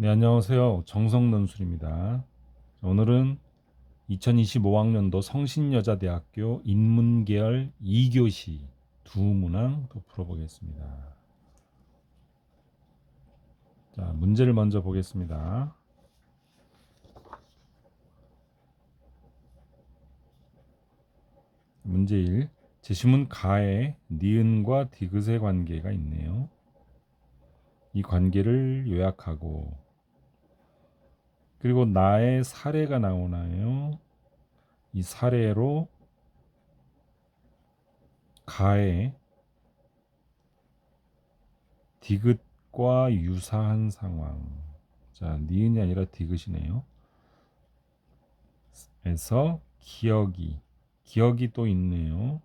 네, 안녕하세요. 정성논술입니다. 오늘은 2025학년도 성신여자대학교 인문계열 2교시 두 문항 또 풀어보겠습니다. 자, 문제를 먼저 보겠습니다. 문제 1. 제시문 가에 니은과 디귿의 관계가 있네요. 이 관계를 요약하고, 그리고 나의 사례가 나오나요? 이 사례로 가에 디귿과 유사한 상황. 자, 니은이 아니라 디귿이네요. 에서 기억이 또 있네요.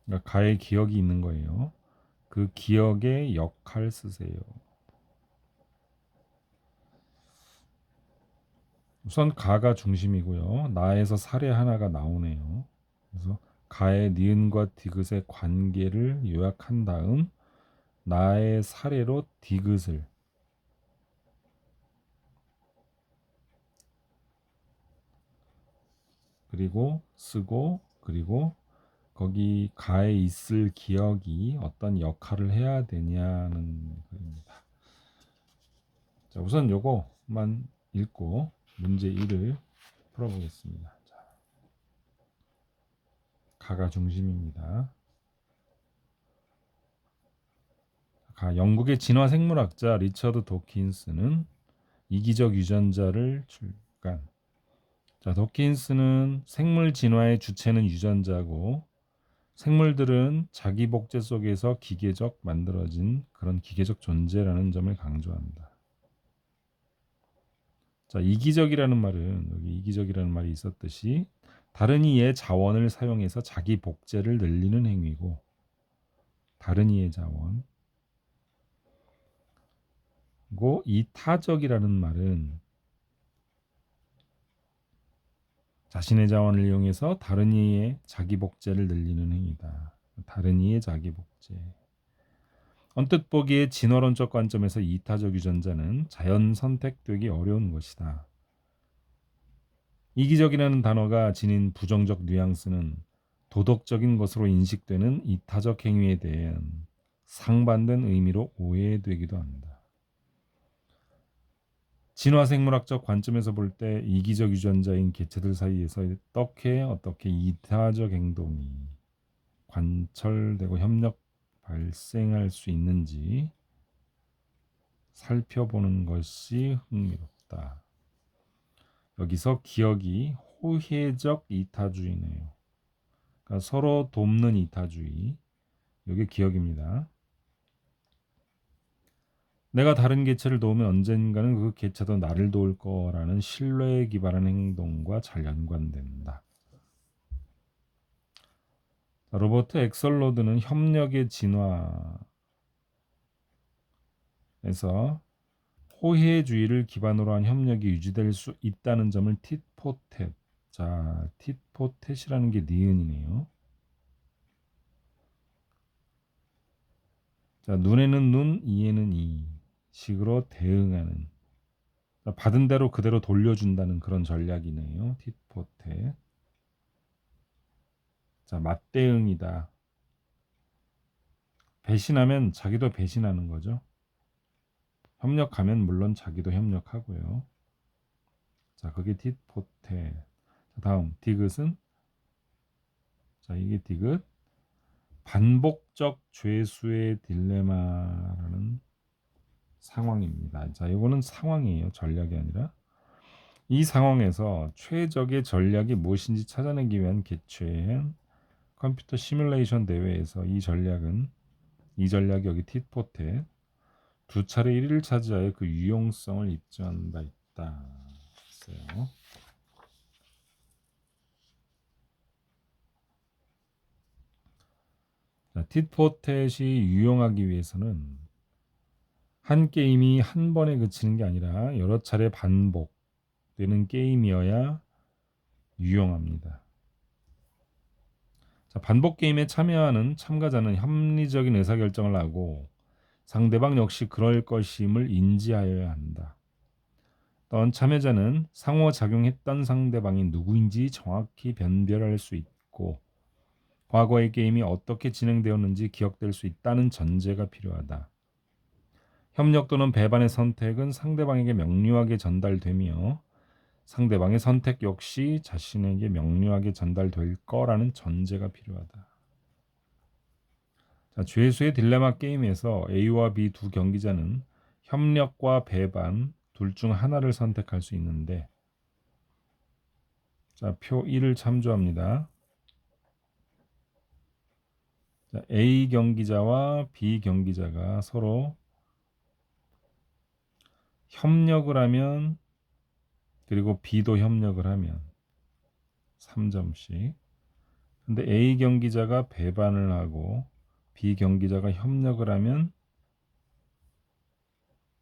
그러니까 가에 기억이 있는 거예요. 그 기억의 역할 쓰세요. 우선 가가 중심이고요. 나에서 사례 하나가 나오네요. 그래서 가의 니은과 디귿의 관계를 요약한 다음 나의 사례로 디귿을, 그리고 쓰고, 그리고 거기 가에 있을 기억이 어떤 역할을 해야 되냐는 거입니다. 자, 우선 요거만 읽고 문제 1을 풀어보겠습니다. 자, 가가 중심입니다. 영국의 진화 생물학자 리처드 도킨스는 이기적 유전자를 출간. 자, 도킨스는 생물 진화의 주체는 유전자고 생물들은 자기 복제 속에서 기계적 만들어진 그런 기계적 존재라는 점을 강조합니다. 자, 이기적이라는 말은 여기 이기적이라는 말이 있었듯이 다른 이의 자원을 사용해서 자기 복제를 늘리는 행위고, 다른 이의 자원. 고 이타적이라는 말은 자신의 자원을 이용해서 다른 이의 자기 복제를 늘리는 행위다. 다른 이의 자기 복제. 언뜻 보기에 진화론적 관점에서 이타적 유전자는 자연 선택되기 어려운 것이다. 이기적이라는 단어가 지닌 부정적 뉘앙스는 도덕적인 것으로 인식되는 이타적 행위에 대한 상반된 의미로 오해되기도 한다. 진화생물학적 관점에서 볼 때 이기적 유전자인 개체들 사이에서 어떻게 이타적 행동이 관철되고 협력 발생할 수 있는지 살펴보는 것이 흥미롭다. 여기서 기억이 호혜적 이타주의네요. 그러니까 서로 돕는 이타주의. 이게 기억입니다. 내가 다른 개체를 도우면 언젠가는 그 개체도 나를 도울 거라는 신뢰에 기반한 행동과 잘 연관된다. 로버트 엑설로드는 협력의 진화에서 호혜주의를 기반으로 한 협력이 유지될 수 있다는 점을 tit-for-tat. 자, tit-for-tat이라는 게 니은이네요. 자, 눈에는 눈, 이에는 이 식으로 대응하는, 받은 대로 그대로 돌려준다는 그런 전략이네요. tit-for-tat. 자, 맞대응이다. 배신하면 자기도 배신하는 거죠. 협력하면 물론 자기도 협력하고요. 자, 그게 tit-for-tat. 자, 다음 디귿은, 자, 이게 디귿. 반복적 죄수의 딜레마라는 상황입니다. 자, 이거는 상황이에요. 전략이 아니라. 이 상황에서 최적의 전략이 무엇인지 찾아내기 위한 개최한 컴퓨터 시뮬레이션 대회에서 이 전략이 여기 tit-for-tat 두 차례 1위를 차지하여 그 유용성을 입증한 바 있다. 했어요. 자, tit-for-tat이 유용하기 위해서는 한 게임이 한 번에 그치는 게 아니라 여러 차례 반복되는 게임이어야 유용합니다. 자, 반복 게임에 참여하는 참가자는 합리적인 의사결정을 하고 상대방 역시 그럴 것임을 인지하여야 한다. 또한 참여자는 상호작용했던 상대방이 누구인지 정확히 변별할 수 있고 과거의 게임이 어떻게 진행되었는지 기억될 수 있다는 전제가 필요하다. 협력 또는 배반의 선택은 상대방에게 명료하게 전달되며 상대방의 선택 역시 자신에게 명료하게 전달될 거라는 전제가 필요하다. 자, 죄수의 딜레마 게임에서 A와 B 두 경기자는 협력과 배반 둘 중 하나를 선택할 수 있는데 자, 표 1을 참조합니다. 자, A 경기자와 B 경기자가 서로 협력을 하면 그리고 B도 협력을 하면 3점씩. 근데 A 경기자가 배반을 하고 B 경기자가 협력을 하면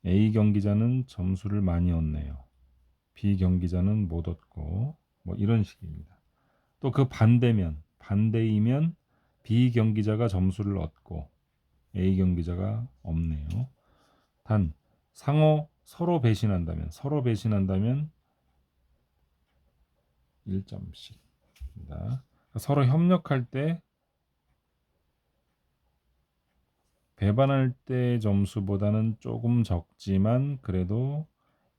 A 경기자는 점수를 많이 얻네요. B 경기자는 못 얻고 뭐 이런 식입니다. 또 그 반대이면 B 경기자가 점수를 얻고 A 경기자가 없네요. 단 서로 배신한다면 1점씩입니다. 서로 협력할 때 배반할 때 점수보다는 조금 적지만 그래도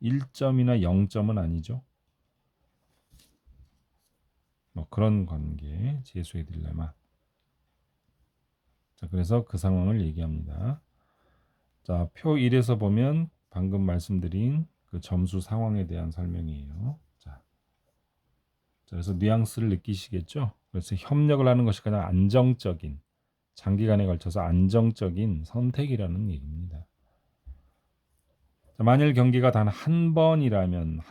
1점이나 0점은 아니죠. 뭐 그런 관계, 재수의 딜레마. 자, 그래서 그 상황을 얘기합니다. 자, 표 1에서 보면 방금 말씀드린 그 점수 상황에 대한 설명이에요. 자, 그래서 뉘앙스를 느끼시겠죠? 그래서 협력을 하는 것이 가장 안정적인, 장기간에 걸쳐서 안정적인 선택이라는 얘기입니다. 자, 만일 경기가 단 한 번이라면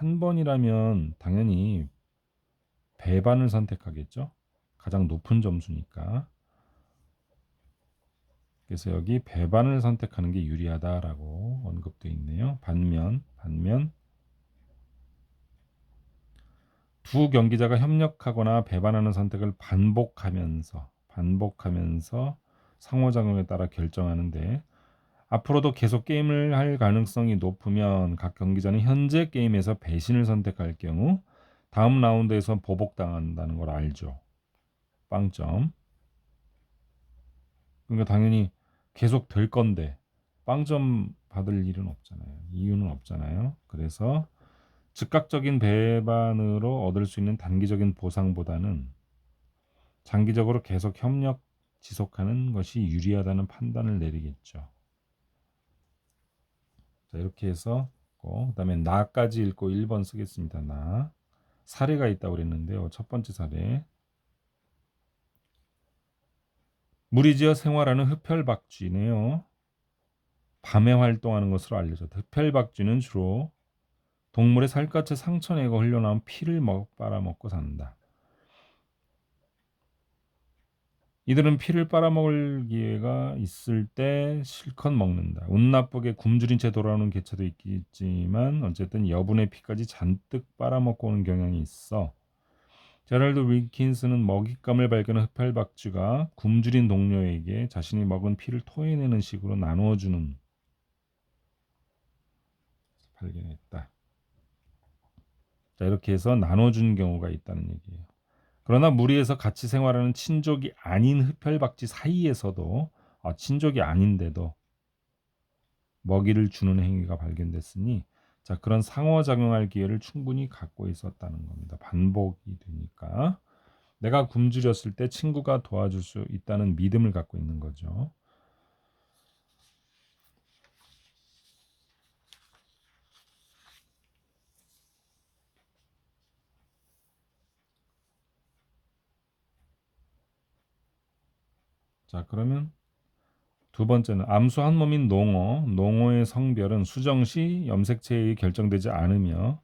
당연히 배반을 선택하겠죠? 가장 높은 점수니까. 그래서 여기 배반을 선택하는 게 유리하다라고 언급되어 있네요. 반면 두 경기자가 협력하거나 배반하는 선택을 반복하면서 상호작용에 따라 결정하는데 앞으로도 계속 게임을 할 가능성이 높으면 각 경기자는 현재 게임에서 배신을 선택할 경우 다음 라운드에서 보복당한다는 걸 알죠. 빵점. 그러니까 당연히 계속 될 건데 빵점 받을 일은 없잖아요. 이유는 없잖아요. 그래서 즉각적인 배반으로 얻을 수 있는 단기적인 보상보다는 장기적으로 계속 협력 지속하는 것이 유리하다는 판단을 내리겠죠. 자, 이렇게 해서 그다음에 나까지 읽고 1번 쓰겠습니다. 나. 사례가 있다고 그랬는데요. 첫 번째 사례. 무리지어 생활하는 흡혈박쥐네요. 밤에 활동하는 것으로 알려졌다. 흡혈박쥐는 주로 동물의 살갗에 상처내고 흘러나온 피를 빨아먹고 산다. 이들은 피를 빨아먹을 기회가 있을 때 실컷 먹는다. 운 나쁘게 굶주린 채 돌아오는 개체도 있겠지만 어쨌든 여분의 피까지 잔뜩 빨아먹고 오는 경향이 있어. 제럴드 윌킨스는 먹잇감을 발견한 흡혈박쥐가 굶주린 동료에게 자신이 먹은 피를 토해내는 식으로 나누어주는 발견했다. 자, 이렇게 해서 나눠준 경우가 있다는 얘기예요. 그러나 무리에서 같이 생활하는 친족이 아닌 흡혈박쥐 사이에서도 친족이 아닌데도 먹이를 주는 행위가 발견됐으니 자, 그런 상호작용할 기회를 충분히 갖고 있었다는 겁니다. 반복이 되니까 내가 굶주렸을 때 친구가 도와줄 수 있다는 믿음을 갖고 있는 거죠. 자, 그러면 두 번째는 암수 한 몸인 농어. 농어의 성별은 수정 시 염색체에 의해 결정되지 않으며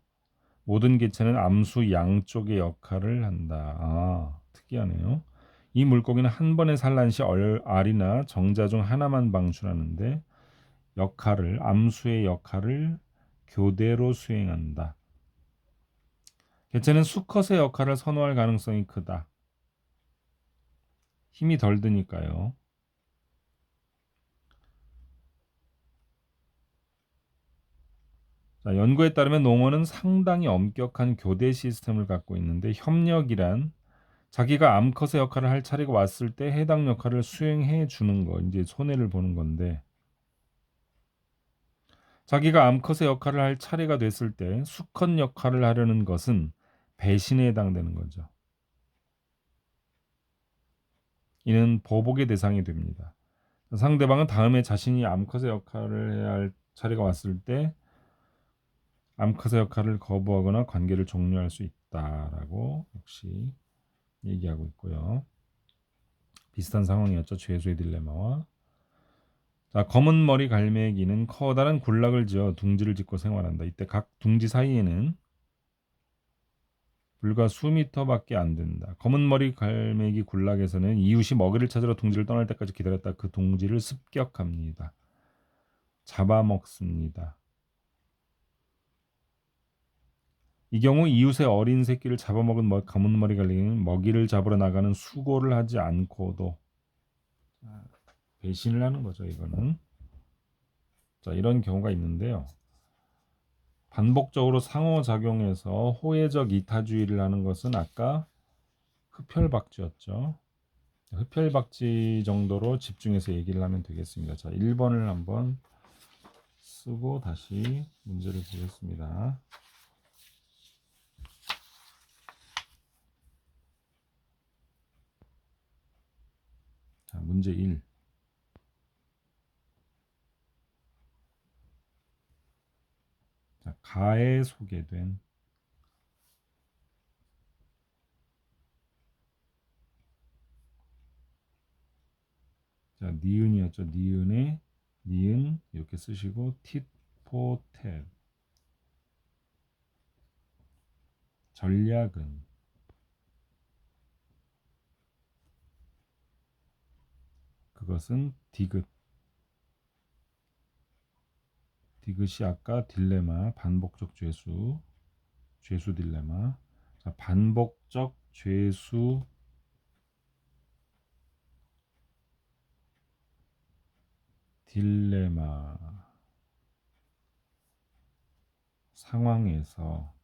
모든 개체는 암수 양쪽의 역할을 한다. 특이하네요. 이 물고기는 한 번의 산란 시 알이나 정자 중 하나만 방출하는데 암수의 역할을 교대로 수행한다. 개체는 수컷의 역할을 선호할 가능성이 크다. 힘이 덜 드니까요. 자, 연구에 따르면 농어는 상당히 엄격한 교대 시스템을 갖고 있는데 협력이란 자기가 암컷의 역할을 할 차례가 왔을 때 해당 역할을 수행해 주는 거, 이제 손해를 보는 건데 자기가 암컷의 역할을 할 차례가 됐을 때 수컷 역할을 하려는 것은 배신에 해당되는 거죠. 이는 보복의 대상이 됩니다. 상대방은 다음에 자신이 암컷의 역할을 해야 할 차례가 왔을 때 암컷의 역할을 거부하거나 관계를 종료할 수 있다라고 역시 얘기하고 있고요. 비슷한 상황이었죠. 죄수의 딜레마와. 자, 검은 머리 갈매기는 커다란 군락을 지어 둥지를 짓고 생활한다. 이때 각 둥지 사이에는 불과 수미터밖에 안 된다. 검은 머리 갈매기 군락에서는 이웃이 먹이를 찾으러 둥지를 떠날 때까지 기다렸다 그 둥지를 습격합니다. 잡아먹습니다. 이 경우 이웃의 어린 새끼를 잡아먹은 검은 머리 갈매기는 먹이를 잡으러 나가는 수고를 하지 않고도 배신을 하는 거죠. 이거는. 자, 이런 경우가 있는데요. 반복적으로 상호작용해서 호혜적 이타주의를 하는 것은 아까 흡혈박쥐였죠. 흡혈박쥐 정도로 집중해서 얘기를 하면 되겠습니다. 자, 1번을 한번 쓰고 다시 문제를 보겠습니다. 자, 문제 1. 자, 가에 소개된 자, 니은이었죠. 니은에 니은 이렇게 쓰시고 tit-for-tat 전략은 그것은 디귿. 디귿이 아까 딜레마 반복적 죄수 죄수 딜레마. 자, 반복적 죄수 딜레마 상황에서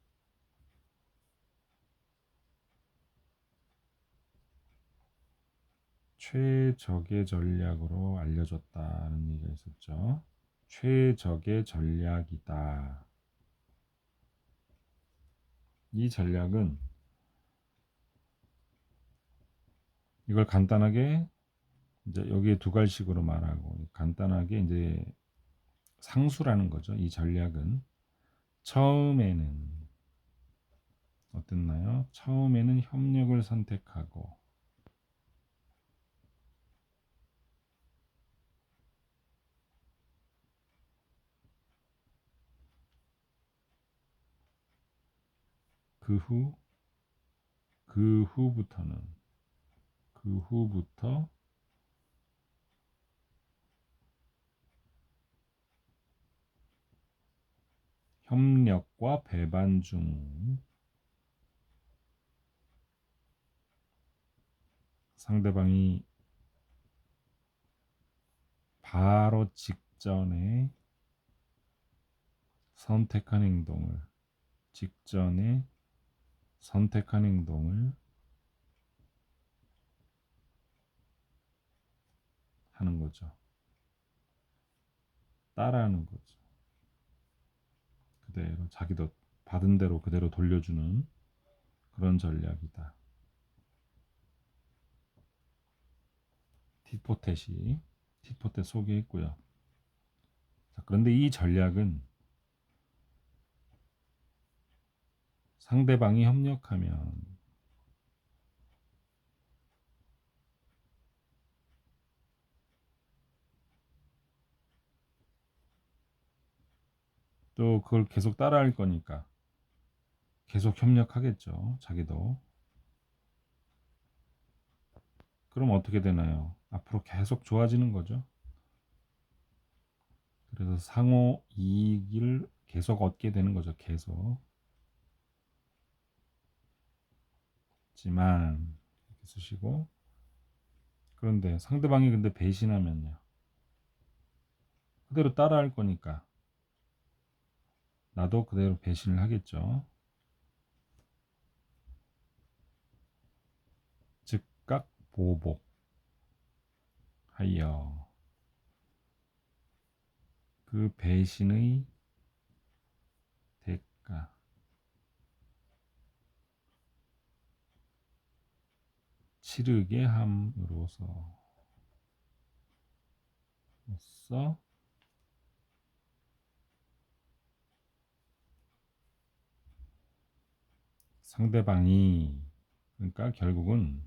최적의 전략으로 알려졌다는 얘기가 있었죠. 최적의 전략이다. 이 전략은 이걸 간단하게 이제 여기에 두 갈식으로 말하고 간단하게 이제 상수라는 거죠. 이 전략은 처음에는 어땠나요? 처음에는 협력을 선택하고 그 후부터 협력과 배반 중 상대방이 바로 직전에 선택한 행동을 하는 거죠. 따라하는 거죠. 그대로 자기도 받은 대로 그대로 돌려주는 그런 전략이다. tit-for-tat 소개했고요. 자, 그런데 이 전략은 상대방이 협력하면 또 그걸 계속 따라할 거니까 계속 협력하겠죠. 자기도. 그럼 어떻게 되나요? 앞으로 계속 좋아지는 거죠. 그래서 상호 이익을 계속 얻게 되는 거죠. 계속. 지만 이렇게 쓰시고 그런데 상대방이 근데 배신하면요. 그대로 따라할 거니까 나도 그대로 배신을 하겠죠. 즉각 보복하여 그 배신의 대가 치르게 함으로써 상대방이, 그러니까 결국은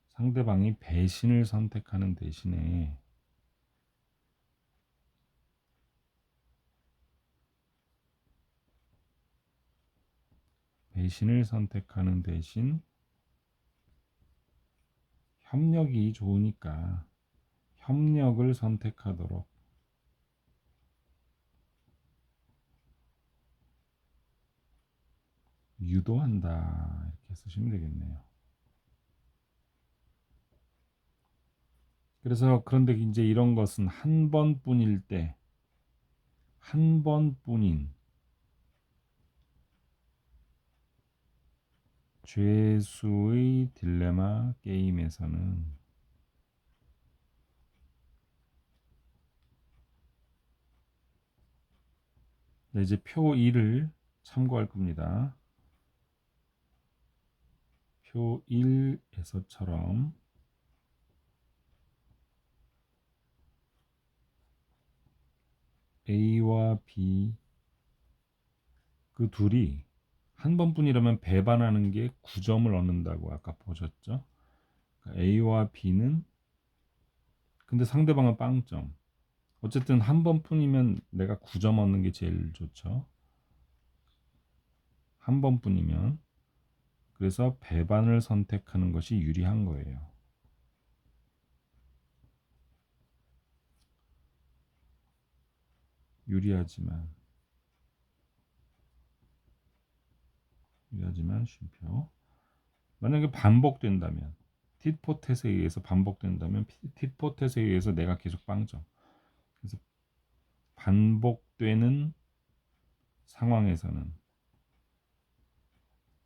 상대방이 배신을 선택하는 대신에 협력이 좋으니까 협력을 선택하도록 유도한다. 이렇게 쓰시면 되겠네요. 그래서 그런데 이제 이런 것은 한 번뿐일 때, 한 번뿐인 죄수의 딜레마 게임에서는 이제 표 1을 참고할 겁니다. 표 1에서처럼 A와 B 그 둘이 한 번뿐이라면 배반하는 게 9점을 얻는다고 아까 보셨죠? 그러니까 A와 B는 근데 상대방은 빵점. 어쨌든 한 번뿐이면 내가 9점 얻는 게 제일 좋죠. 한 번뿐이면. 그래서 배반을 선택하는 것이 유리한 거예요. 유리하지만 쉼표. 만약에 반복된다면 tit-for-tat에 의해서 반복된다면 tit-for-tat에 의해서 내가 계속 빵점. 그래서 반복되는 상황에서는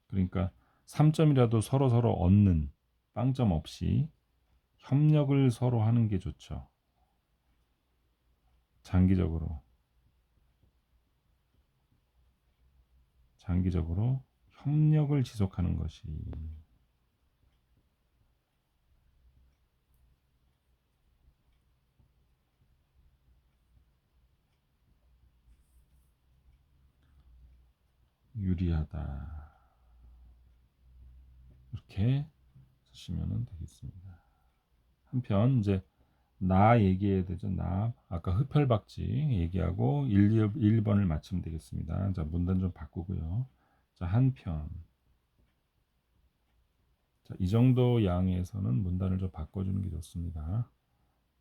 그러니까 3점이라도 서로 얻는 빵점 없이 협력을 서로 하는 게 좋죠. 장기적으로 협력을 지속하는 것이 유리하다. 이렇게 쓰시면 되겠습니다. 한편 이제 나 얘기해야 되죠. 나 아까 흡혈박쥐 얘기하고 1번을 맞추면 되겠습니다. 자, 문단 좀 바꾸고요. 자, 한편. 자, 이 정도 양에서는 문단을 좀 바꿔주는 게 좋습니다.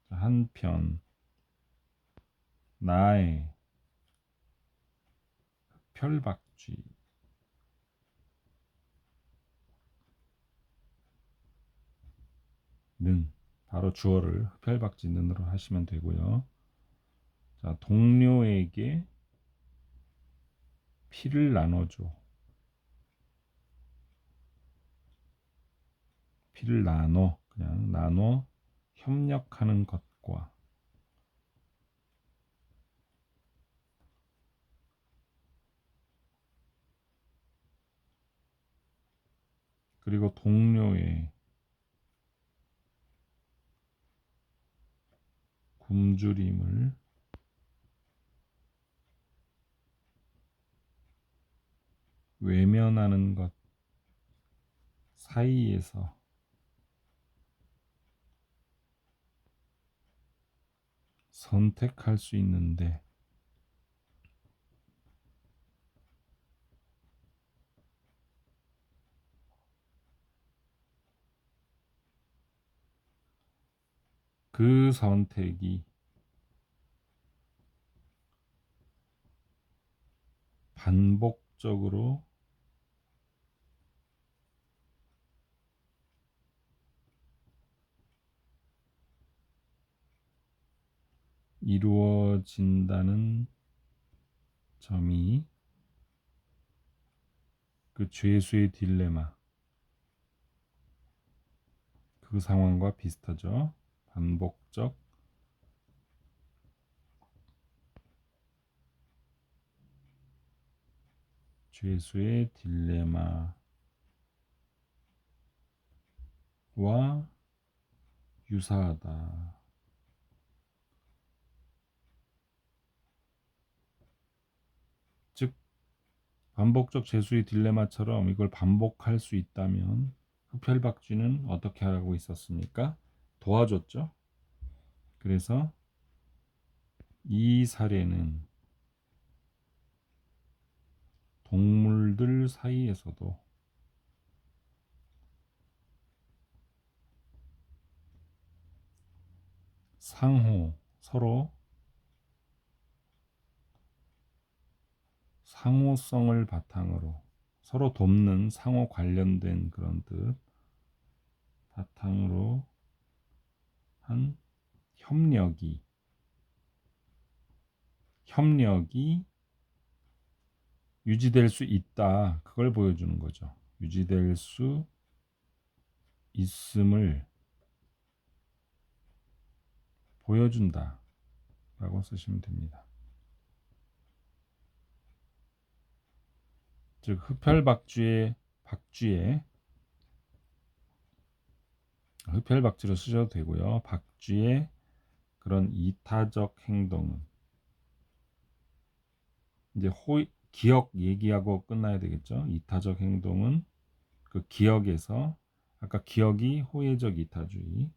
자, 한편 나의 흡혈박쥐 는 바로 주어를 흡혈박쥐 는으로 하시면 되고요. 자, 동료에게 피를 나눠줘. 피를 그냥 나눠 협력하는 것과 그리고 동료의 굶주림을 외면하는 것 사이에서 선택할 수 있는데 그 선택이 반복적으로 이루어진다는 점이 그 죄수의 딜레마, 그 상황과 비슷하죠. 반복적 죄수의 딜레마와 유사하다. 즉 반복적 죄수의 딜레마처럼 이걸 반복할 수 있다면 흡혈박쥐는 어떻게 하고 있었습니까? 도와줬죠. 그래서 이 사례는 동물들 사이에서도 서로 상호성을 바탕으로 서로 돕는 상호 관련된 그런 뜻 바탕으로 한 협력이 유지될 수 있다. 그걸 보여주는 거죠. 유지될 수 있음을 보여준다 라고 쓰시면 됩니다. 즉 흡혈박쥐로 쓰셔도 되고요. 박쥐의 그런 이타적 행동은 이제 기억 얘기하고 끝나야 되겠죠. 이타적 행동은 그 기억에서 아까 기억이 호혜적 이타주의,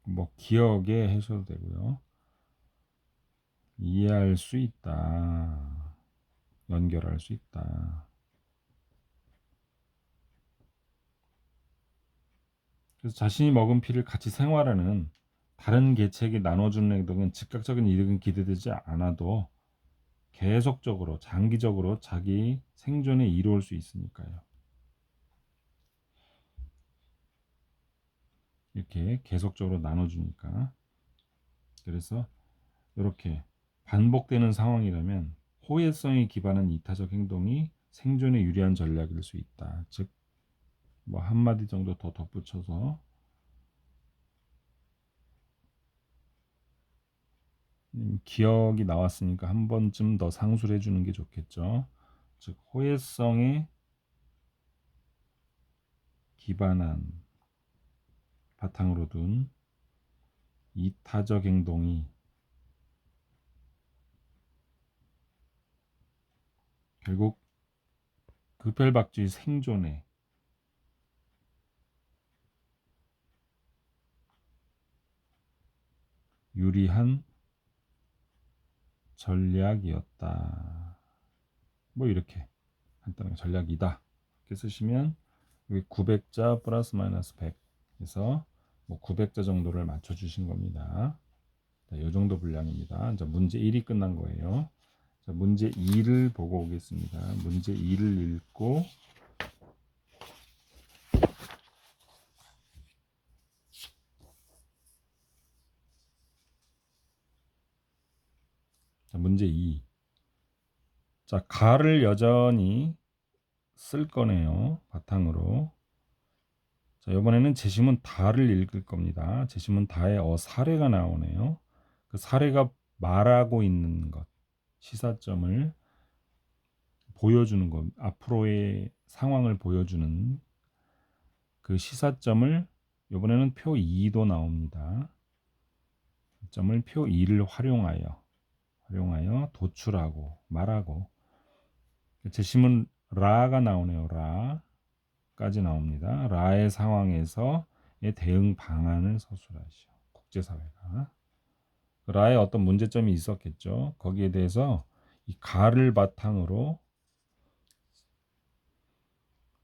뭐 기억에 하셔도 되고요. 이해할 수 있다. 연결할 수 있다. 그래서 자신이 먹은 피를 같이 생활하는 다른 개체에게 나눠주는 행동은 즉각적인 이득은 기대되지 않아도 계속적으로 장기적으로 자기 생존에 이로울 수 있으니까요. 이렇게 계속적으로 나눠주니까. 그래서 이렇게 반복되는 상황이라면 호혜성에 기반한 이타적 행동이 생존에 유리한 전략일 수 있다. 즉 뭐 한마디 정도 더 덧붙여서 기억이 나왔으니까 한 번쯤 더 상수를 해주는 게 좋겠죠. 즉 호혜성에 기반한 바탕으로 둔 이타적 행동이 결국 흡혈박쥐 생존에 유리한 전략이었다. 뭐 이렇게 간단하게 전략이다. 이렇게 쓰시면 여기 900자 플러스 마이너스 100에서 뭐 900자 정도를 맞춰주신 겁니다. 이 정도 분량입니다. 자, 문제 1이 끝난 거예요. 자, 문제 2를 보고 오겠습니다. 문제 2를 읽고 자, 문제 2. 자, 가를 여전히 쓸 거네요. 바탕으로. 자, 이번에는 제시문 다를 읽을 겁니다. 제시문 다에 사례가 나오네요. 그 사례가 말하고 있는 것, 시사점을 보여주는 것, 앞으로의 상황을 보여주는 그 시사점을 이번에는 표 2도 나옵니다. 점을 표 2를 활용하여 도출하고 말하고 제시문 라가 나오네요. 라까지 나옵니다. 라의 상황에서의 대응 방안을 서술하시오. 국제사회가 라의 어떤 문제점이 있었겠죠. 거기에 대해서 이 가를 바탕으로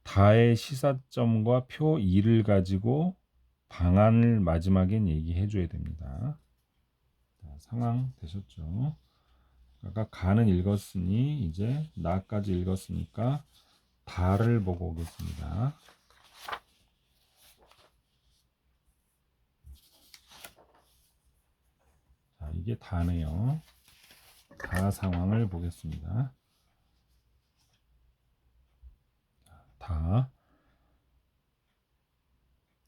다의 시사점과 표 2를 가지고 방안을 마지막엔 얘기해 줘야 됩니다. 자, 상황 되셨죠? 아까 가는 읽었으니 이제 나까지 읽었으니까 다를 보고 오겠습니다. 자, 이게 다네요. 다 상황을 보겠습니다. 다.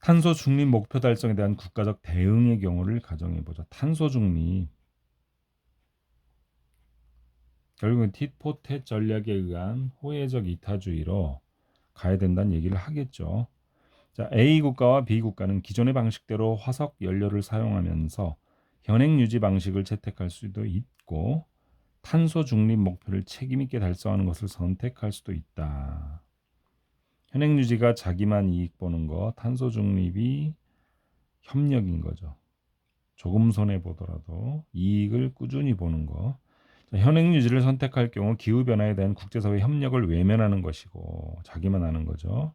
탄소 중립 목표 달성에 대한 국가적 대응의 경우를 가정해보자. 탄소 중립. 결국은 tit-for-tat 전략에 의한 호혜적 이타주의로 가야 된다는 얘기를 하겠죠. 자, A 국가와 B 국가는 기존의 방식대로 화석 연료를 사용하면서 현행 유지 방식을 채택할 수도 있고 탄소 중립 목표를 책임 있게 달성하는 것을 선택할 수도 있다. 현행 유지가 자기만 이익 보는 거, 탄소 중립이 협력인 거죠. 조금 손해 보더라도 이익을 꾸준히 보는 거. 자, 현행 유지를 선택할 경우 기후 변화에 대한 국제사회 협력을 외면하는 것이고 자기만 하는 거죠.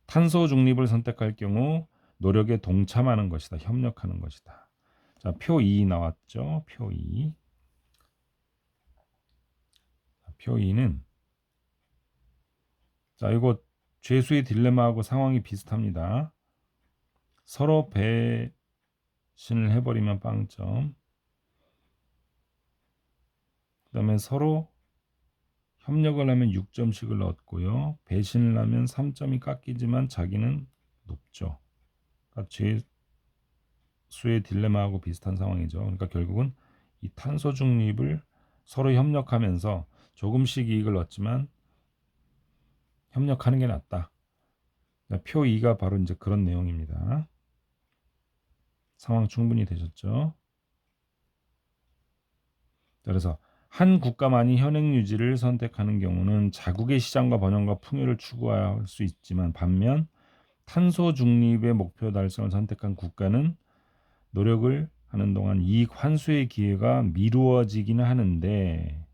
탄소 중립을 선택할 경우 노력에 동참하는 것이다. 협력하는 것이다. 자, 표 2 나왔죠. 표 2. 표 2는 자, 이거 죄수의 딜레마하고 상황이 비슷합니다. 서로 배신을 해버리면 빵점. 그 다음에 서로 협력을 하면 6점씩을 얻고요. 배신을 하면 3점이 깎이지만 자기는 높죠. 그러니까 죄수의 딜레마하고 비슷한 상황이죠. 그러니까 결국은 이 탄소 중립을 서로 협력하면서 조금씩 이익을 얻지만 협력하는 게 낫다. 표 2가 바로 이제 그런 내용입니다. 상황 충분히 되셨죠? 그래서 한 국가만이 현행 유지를 선택하는 경우는 자국의 시장과 번영과 풍요를 추구할 수 있지만 반면 탄소 중립의 목표 달성을 선택한 국가는 노력을 하는 동안 이익 환수의 기회가 미루어지기는 하는데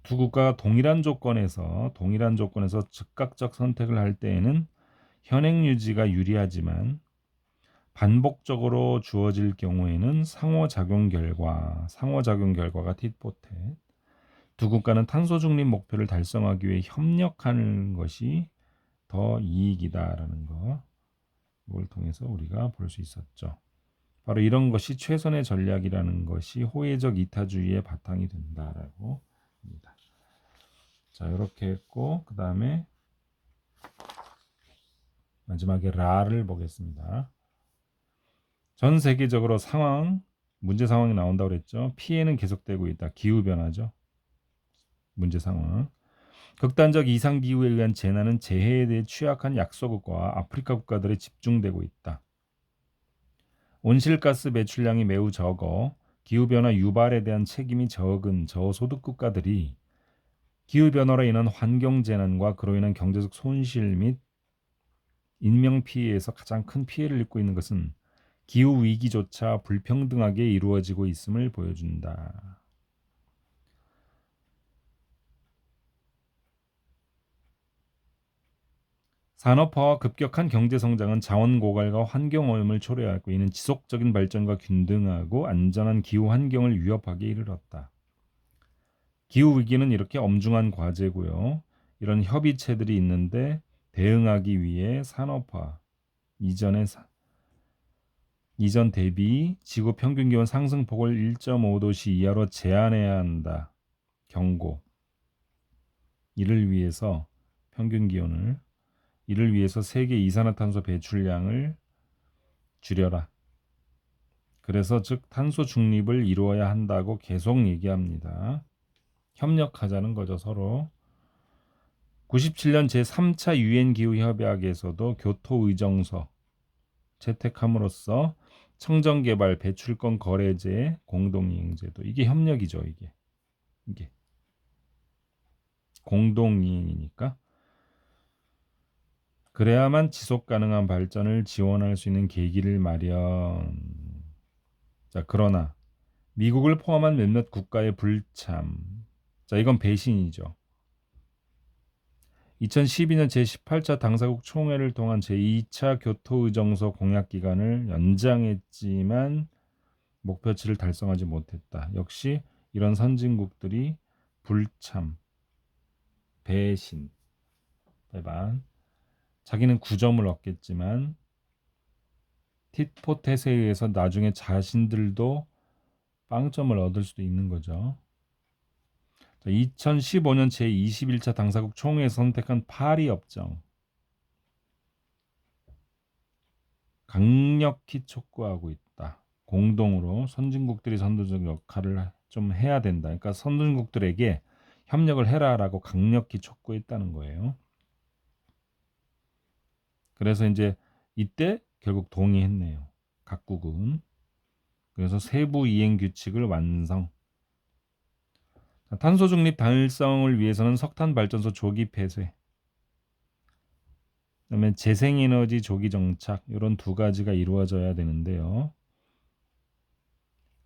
두 국가가 동일한 조건에서 즉각적 선택을 할 때에는 현행 유지가 유리하지만 반복적으로 주어질 경우에는 상호작용 결과가 tit-for-tat. 두 국가는 탄소 중립 목표를 달성하기 위해 협력하는 것이 더 이익이다라는 거. 이걸 통해서 우리가 볼 수 있었죠. 바로 이런 것이 최선의 전략이라는 것이 호혜적 이타주의의 바탕이 된다라고 합니다. 자, 이렇게 했고 그 다음에 마지막에 라를 보겠습니다. 전 세계적으로 문제 상황이 나온다고 그랬죠. 피해는 계속되고 있다. 기후변화죠. 문제 상황. 극단적 이상기후에 의한 재난은 재해에 대해 취약한 약소국가와 아프리카 국가들에 집중되고 있다. 온실가스 배출량이 매우 적어 기후변화 유발에 대한 책임이 적은 저소득 국가들이 기후변화로 인한 환경재난과 그로 인한 경제적 손실 및 인명피해에서 가장 큰 피해를 입고 있는 것은 기후위기조차 불평등하게 이루어지고 있음을 보여준다. 산업화와 급격한 경제성장은 자원고갈과 환경오염을 초래하고 이는 지속적인 발전과 균등하고 안전한 기후환경을 위협하게 이르렀다. 기후위기는 이렇게 엄중한 과제고요. 이런 협의체들이 있는데 대응하기 위해 산업화, 이전 대비 지구 평균 기온 상승폭을 1.5도씨 이하로 제한해야 한다. 경고. 이를 위해서 세계 이산화탄소 배출량을 줄여라. 그래서 즉 탄소 중립을 이루어야 한다고 계속 얘기합니다. 협력하자는 거죠, 서로. 97년 제3차 유엔 기후 협약에서도 교토 의정서 채택함으로써 청정개발 배출권 거래제 공동이행제도 이게 협력이죠. 이게 공동이행이니까 그래야만 지속 가능한 발전을 지원할 수 있는 계기를 마련. 자, 그러나 미국을 포함한 몇몇 국가의 불참. 자, 이건 배신이죠. 2012년 제18차 당사국 총회를 통한 제2차 교토의정서 공약 기간을 연장했지만 목표치를 달성하지 못했다. 역시 이런 선진국들이 불참, 배신, 배반. 자기는 9점을 얻겠지만 tit-for-tat에 의해서 나중에 자신들도 빵점을 얻을 수도 있는 거죠. 2015년 제21차 당사국 총회에서 선택한 파리 협정. 강력히 촉구하고 있다. 공동으로 선진국들이 선도적 역할을 좀 해야 된다. 그러니까 선진국들에게 협력을 해라라고 강력히 촉구했다는 거예요. 그래서 이제 이때 결국 동의했네요. 각국은. 그래서 세부 이행 규칙을 완성. 탄소 중립 달성을 위해서는 석탄 발전소 조기 폐쇄, 그다음에 재생에너지 조기 정착 이런 두 가지가 이루어져야 되는데요.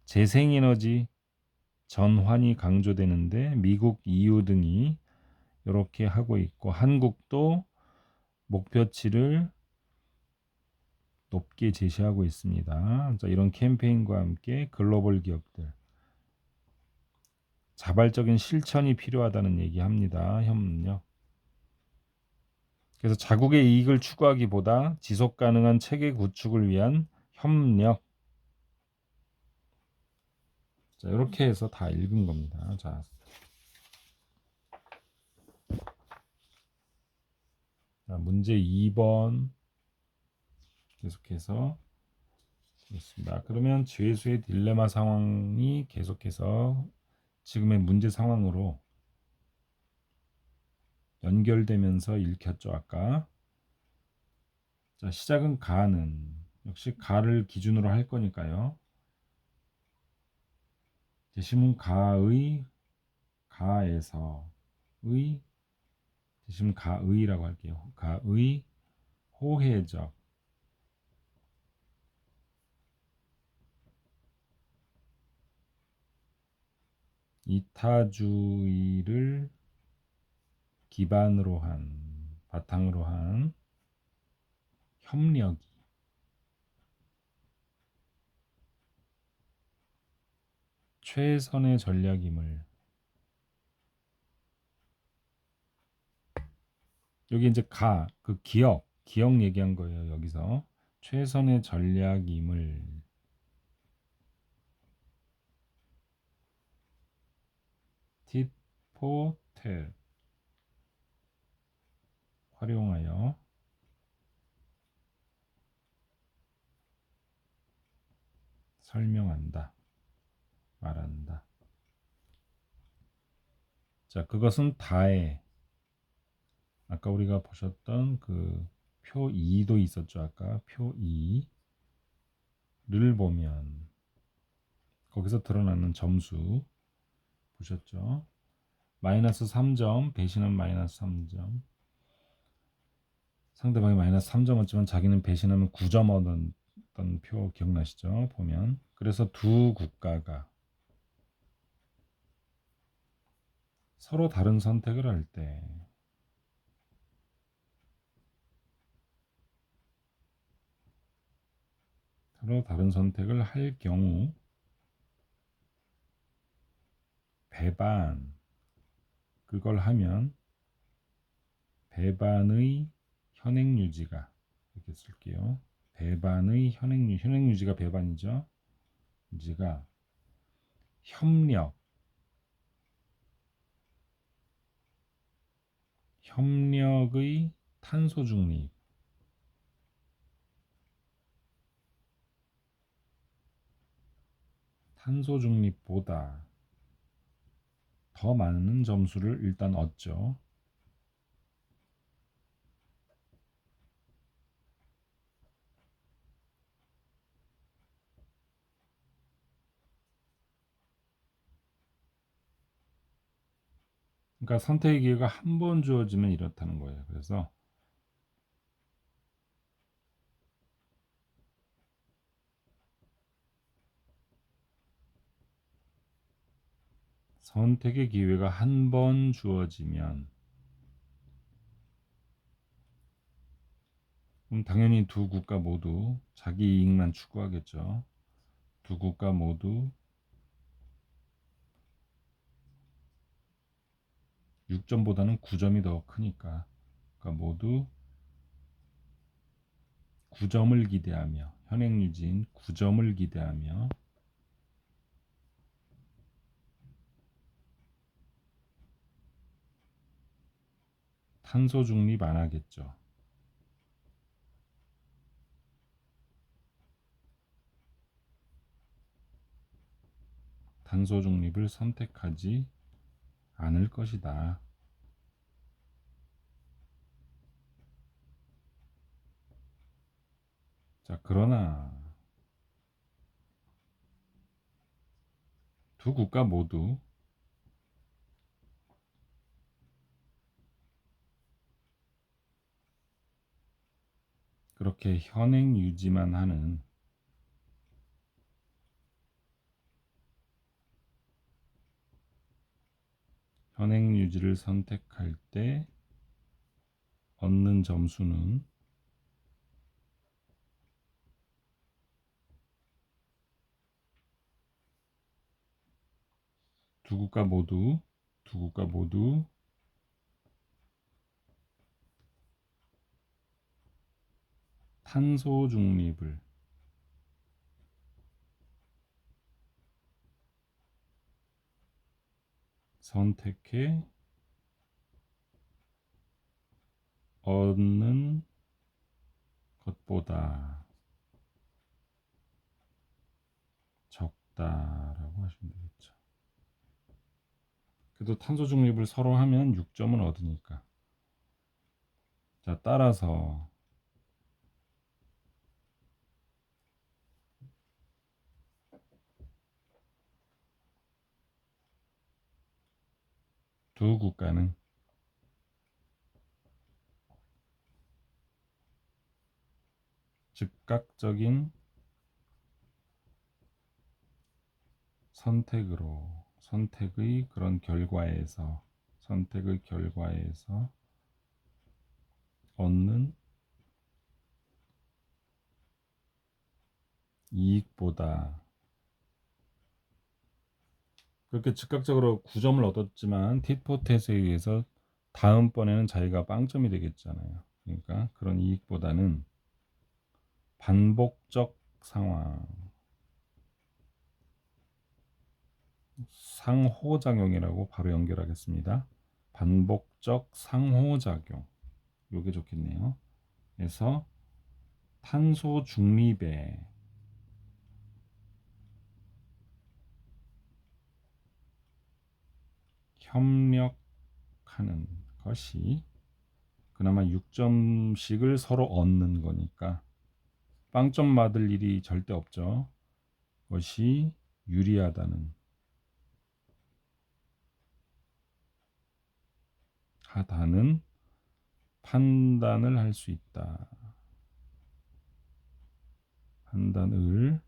재생에너지 전환이 강조되는데 미국, EU 등이 이렇게 하고 있고 한국도 목표치를 높게 제시하고 있습니다. 자, 이런 캠페인과 함께 글로벌 기업들 자발적인 실천이 필요하다는 얘기합니다. 협력. 그래서 자국의 이익을 추구하기보다 지속 가능한 체계 구축을 위한 협력. 자, 이렇게 해서 다 읽은 겁니다. 자, 문제 2번 계속해서 있습니다. 그러면 죄수의 딜레마 상황이 계속해서 지금의 문제 상황으로 연결되면서 읽혔죠. 아까. 자, 시작은 가는 역시 가를 기준으로 할 거니까요. 제시문 가의, 가에서 의, 제시문 가의라고 할게요. 가의 호혜적 이타주의를 기반으로 한 바탕으로 한 협력이 최선의 전략임을. 여기 이제 그 기억 얘기한 거예요. 여기서 최선의 전략임을 tit-for-tat 활용하여 설명한다, 말한다. 자, 그것은 다에 아까 우리가 보셨던 그 표 2도 있었죠. 아까 표 2를 보면 거기서 드러나는 점수 보셨죠? 마이너스 3점, 배신은 마이너스 3점. 상대방이 마이너스 3점 얻지만 자기는 배신하면 9점 얻었던 표 기억나시죠? 보면. 그래서 두 국가가 서로 다른 선택을 할 때 서로 다른 선택을 할 경우 배반 그걸 하면 배반의 현행 유지가 이렇게 쓸게요. 배반의 현행 유지가 배반이죠. 유지가 협력의 탄소 중립 탄소 중립보다 더 많은 점수를 일단 얻죠. 그러니까 선택의 기회가 한 번 주어지면 이렇다는 거예요. 그래서 선택의 기회가 한 번 주어지면 그럼 당연히 두 국가 모두 자기 이익만 추구하겠죠. 두 국가 모두 6점보다는 9점이 더 크니까, 그러니까 모두 9점을 기대하며, 현행 유지인 9점을 기대하며 탄소 중립 안 하겠죠. 탄소 중립을 선택하지 않을 것이다. 자, 그러나 두 국가 모두 그렇게 현행 유지만 하는 현행 유지를 선택할 때 얻는 점수는 두 국가 모두 탄소 중립을 선택해 얻는 것보다 적다라고 하시면 되겠죠. 그래도 탄소 중립을 서로 하면 6점을 얻으니까. 자, 따라서 두 국가는 즉각적인 선택의 그런 선택의 결과에서 얻는 이익보다, 그렇게 즉각적으로 9점을 얻었지만 tit-for-tat에 의해서 다음번에는 자기가 빵점이 되겠잖아요. 그러니까 그런 이익보다는 반복적 상황, 상호작용이라고 바로 연결하겠습니다. 반복적 상호작용, 요게 좋겠네요. 그래서 탄소 중립에 협력하는 것이, 그나마 6점씩을 서로 얻는 거니까 빵점 받을 일이 절대 없죠. 것이 유리하다는 하다는 판단을 할 수 있다. 판단을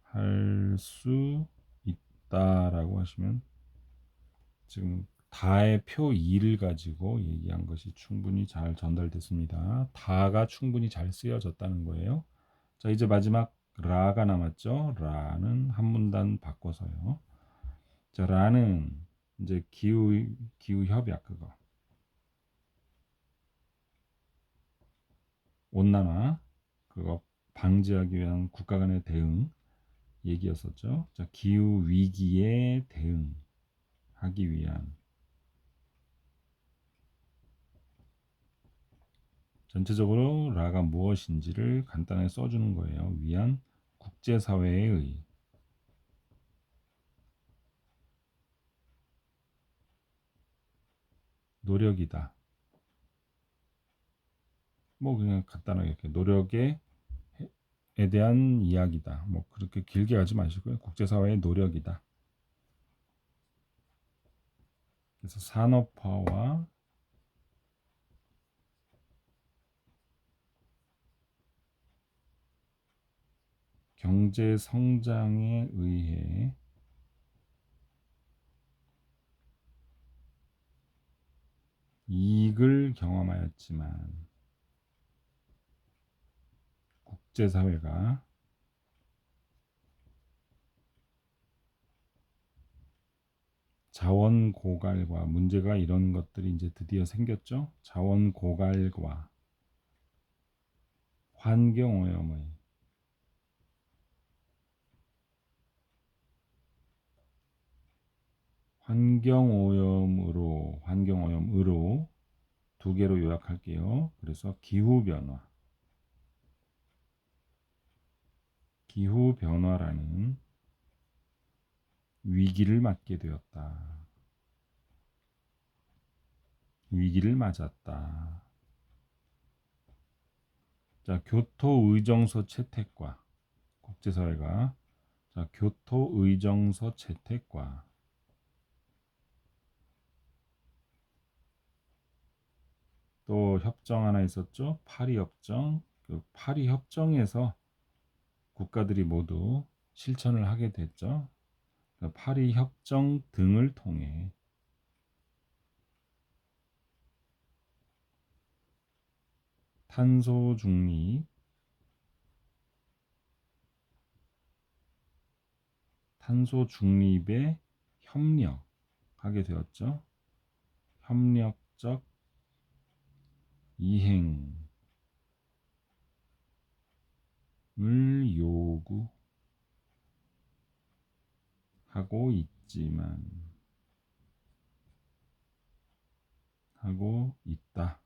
할 수 있다라고 하시면, 지금 다의 표 2를 가지고 얘기한 것이 충분히 잘 전달됐습니다. 다가 충분히 잘 쓰여졌다는 거예요. 자, 이제 마지막 라가 남았죠. 라는 한 문단 바꿔서요. 자, 라는 이제 기후 협약, 그거 온난화 그거 방지하기 위한 국가 간의 대응 얘기였었죠. 자, 기후 위기에 대응하기 위한, 전체적으로 라가 무엇인지를 간단하게 써주는 거예요. 위한 국제사회의 노력이다. 뭐 그냥 간단하게 이렇게 노력에 대한 이야기다. 뭐 그렇게 길게 하지 마시고요. 국제사회의 노력이다. 그래서 산업화와 경제 성장에 의해 이익을 경험하였지만 국제사회가 자원 고갈과 문제가 이런 것들이 이제 드디어 생겼죠. 자원 고갈과 환경 오염의 환경 오염으로 두 개로 요약할게요. 그래서 기후 변화라는 위기를 맞게 되었다. 위기를 맞았다. 자, 교토 의정서 채택과 국제사회가 교토 의정서 채택과 또 협정 하나 있었죠. 파리 협정. 그 파리 협정에서 국가들이 모두 실천을 하게 됐죠. 파리 협정 등을 통해 탄소 중립에 협력하게 되었죠. 협력적 이행을 요구하고 있다.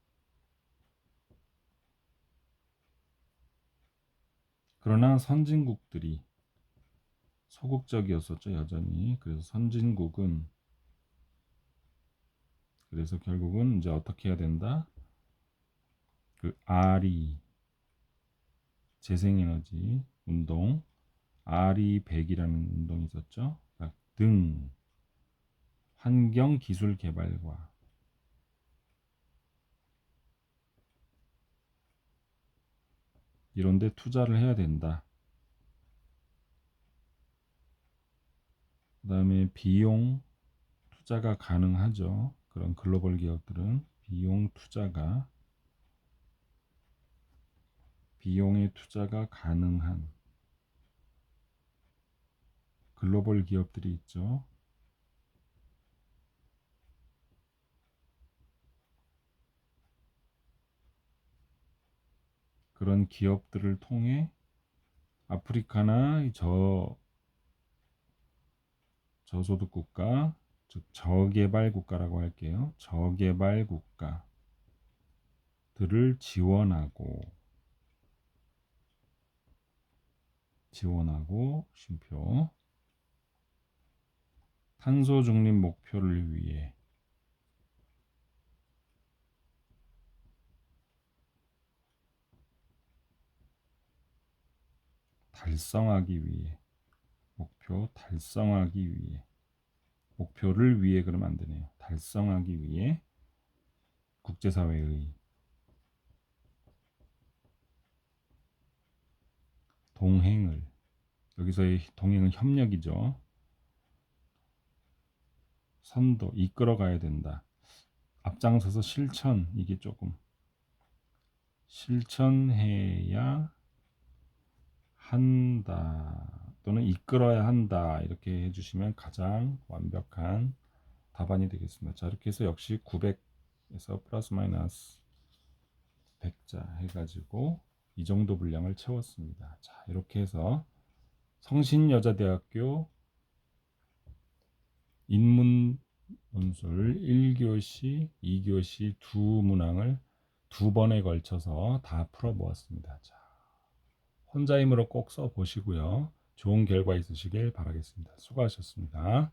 그러나 선진국들이 소극적이었었죠, 여전히. 그래서 선진국은 그래서 결국은 이제 어떻게 해야 된다? 그 RE 재생에너지 운동, RE100이라는 운동이 있었죠. 등 환경 기술 개발과 이런 데 투자를 해야 된다. 그다음에 비용 투자가 가능하죠. 그런 글로벌 기업들은 비용의 투자가 가능한 글로벌 기업들이 있죠. 그런 기업들을 통해 아프리카나 저소득 국가, 즉 저개발 국가라고 할게요. 저개발 국가들을 지원하고 쉼표 탄소 중립 목표를 위해 목표를 위해 그러면 안 되네요. 달성하기 위해 국제사회의 동행을 여기서의 동행은 협력이죠. 선도 이끌어 가야 된다. 앞장서서 이게 조금 실천해야 한다 또는 이끌어야 한다 이렇게 해주시면 가장 완벽한 답안이 되겠습니다. 자, 이렇게 해서 역시 900에서 플러스 마이너스 100자 해가지고 이 정도 분량을 채웠습니다. 자, 이렇게 해서 성신여자대학교 인문 논술 1교시, 2교시 두 문항을 두 번에 걸쳐서 다 풀어보았습니다. 자, 혼자 힘으로 꼭 써보시고요. 좋은 결과 있으시길 바라겠습니다. 수고하셨습니다.